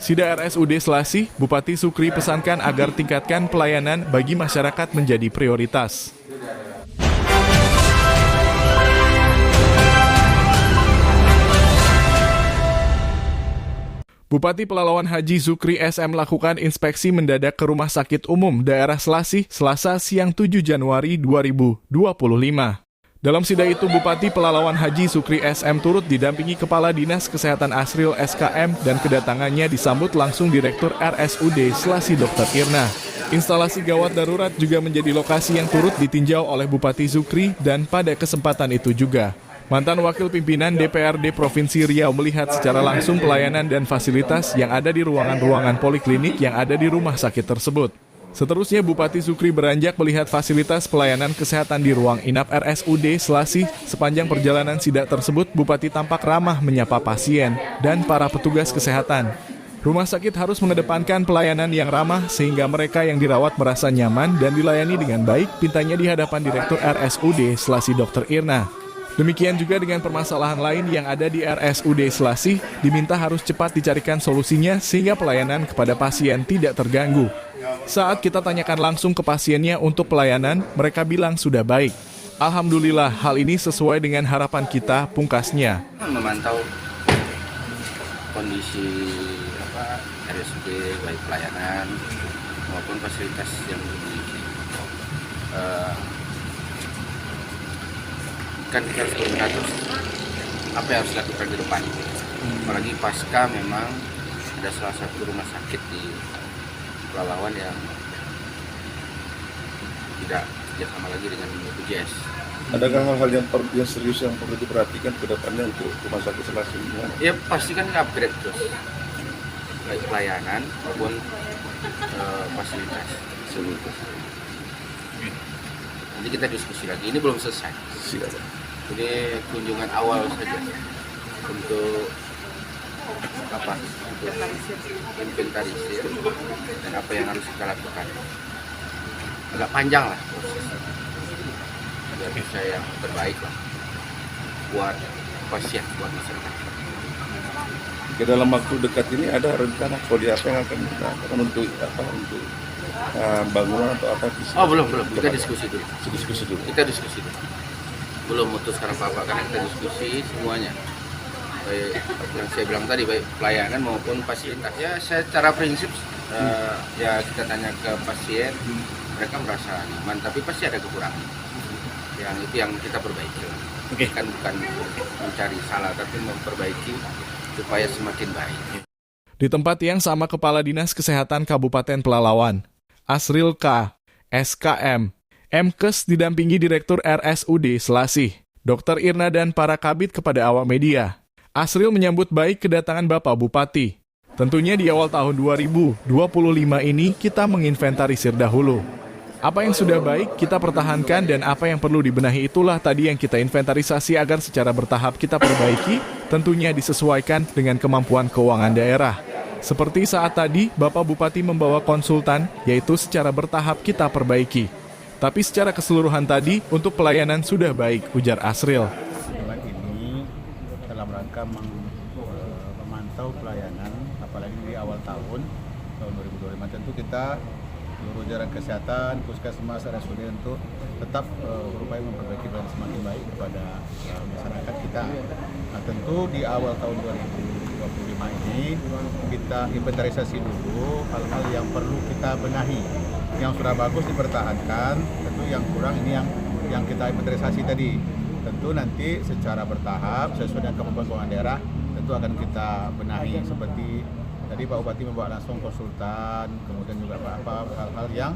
Sida RSUD Selasih, Bupati Sukri pesankan agar tingkatkan pelayanan bagi masyarakat menjadi prioritas. Bupati Pelalawan Haji Zukri SM melakukan inspeksi mendadak ke Rumah Sakit Umum Daerah Selasih Selasa siang 7 Januari 2025. Dalam sida itu, Bupati Pelalawan Haji Zukri SM turut didampingi Kepala Dinas Kesehatan Asril SKM dan kedatangannya disambut langsung Direktur RSUD Selasih Dr. Irna. Instalasi gawat darurat juga menjadi lokasi yang turut ditinjau oleh Bupati Zukri dan pada kesempatan itu juga mantan Wakil Pimpinan DPRD Provinsi Riau melihat secara langsung pelayanan dan fasilitas yang ada di ruangan-ruangan poliklinik yang ada di rumah sakit tersebut. Seterusnya, Bupati Zukri beranjak melihat fasilitas pelayanan kesehatan di ruang inap RSUD Selasih. Sepanjang perjalanan sidak tersebut, Bupati tampak ramah menyapa pasien dan para petugas kesehatan. Rumah sakit harus mengedepankan pelayanan yang ramah sehingga mereka yang dirawat merasa nyaman dan dilayani dengan baik, pintanya di hadapan Direktur RSUD Selasih Dr. Irna. Demikian juga dengan permasalahan lain yang ada di RSUD Selasih, diminta harus cepat dicarikan solusinya sehingga pelayanan kepada pasien tidak terganggu. Saat kita tanyakan langsung ke pasiennya untuk pelayanan, mereka bilang sudah baik. Alhamdulillah, hal ini sesuai dengan harapan kita, pungkasnya. Memantau kondisi RSUD, baik pelayanan maupun fasilitas yang dimiliki. Kan kita harus mengatur apa yang harus dilakukan di depan. Apalagi pasca memang ada salah satu rumah sakit di Pelalawan yang tidak kerjasama lagi dengan BPJS. Adakah hal-hal yang serius yang perlu diperhatikan ke depannya untuk rumah sakit Selasih ini? Ya pasti kan upgrade terus, baik pelayanan maupun fasilitas. Nanti kita diskusi lagi, ini belum selesai. Siap. Ini kunjungan awal saja untuk untuk inventarisir dan apa yang harus kita lakukan. Agak panjang lah prosesnya, biar bisa yang terbaik lah buat pasien, buat masyarakat. Ke dalam waktu dekat ini ada rencana kode apa yang akan kita lakukan untuk bangunan atau apa? Oh belum, kita diskusi dulu. Kita diskusi dulu. Belum memutuskan apa-apa karena kita diskusi semuanya. Baik yang saya bilang tadi, baik pelayanan maupun fasilitas. Ya secara prinsip ya kita tanya ke pasien, mereka merasa nyaman, tapi pasti ada kekurangan. Yang itu yang kita perbaiki. Kan bukan mencari salah, tapi memperbaiki supaya semakin baik. Di tempat yang sama, Kepala Dinas Kesehatan Kabupaten Pelalawan, Asril K. SKM, Mkes didampingi Direktur RSUD Selasih, Dr. Irna dan para kabid kepada awak media. Asril menyambut baik kedatangan Bapak Bupati. Tentunya di awal tahun 2025 ini kita menginventarisir dahulu. Apa yang sudah baik kita pertahankan dan apa yang perlu dibenahi itulah tadi yang kita inventarisasi agar secara bertahap kita perbaiki, tentunya disesuaikan dengan kemampuan keuangan daerah. Seperti saat tadi, Bapak Bupati membawa konsultan, yaitu secara bertahap kita perbaiki. Tapi secara keseluruhan tadi, untuk pelayanan sudah baik, ujar Asril. Ini dalam rangka memantau pelayanan, apalagi di awal tahun 2025, tentu kita seluruh jajaran kesehatan, puskesmas, RSUD untuk tetap berupaya memperbaiki dan semakin baik kepada masyarakat kita. Nah, tentu di awal tahun 2025 ini kita inventarisasi dulu hal-hal yang perlu kita benahi. Yang sudah bagus dipertahankan, tentu yang kurang ini yang kita inventarisasi tadi. Tentu nanti secara bertahap sesuai dengan kemampuan keuangan daerah tentu akan kita benahi, seperti tadi Pak Bupati membawa langsung konsultan, kemudian juga hal-hal yang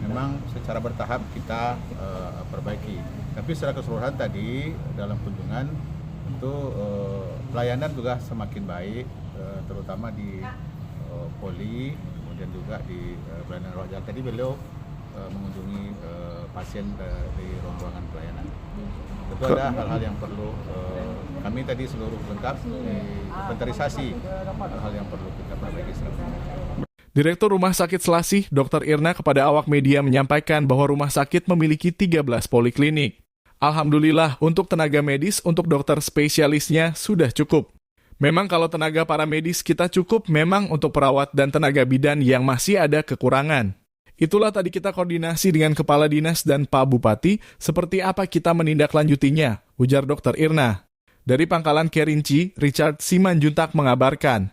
memang secara bertahap kita perbaiki. Tapi secara keseluruhan tadi dalam kunjungan tentu pelayanan juga semakin baik, terutama di poli, kemudian juga di pelayanan rawat jalan. Tadi beliau mengunjungi pasien di ruangan pelayanan. Tentu ada hal-hal yang perlu kami tadi seluruh lengkap inventarisasi hal-hal yang perlu kita perbaiki selanjutnya. Direktur Rumah Sakit Selasih, Dr. Irna kepada awak media menyampaikan bahwa rumah sakit memiliki 13 poliklinik. Alhamdulillah untuk tenaga medis untuk dokter spesialisnya sudah cukup. Memang kalau tenaga para medis kita cukup memang untuk perawat dan tenaga bidan yang masih ada kekurangan. Itulah tadi kita koordinasi dengan Kepala Dinas dan Pak Bupati seperti apa kita menindaklanjutinya, ujar Dr. Irna. Dari Pangkalan Kerinci, Richard Simanjuntak mengabarkan.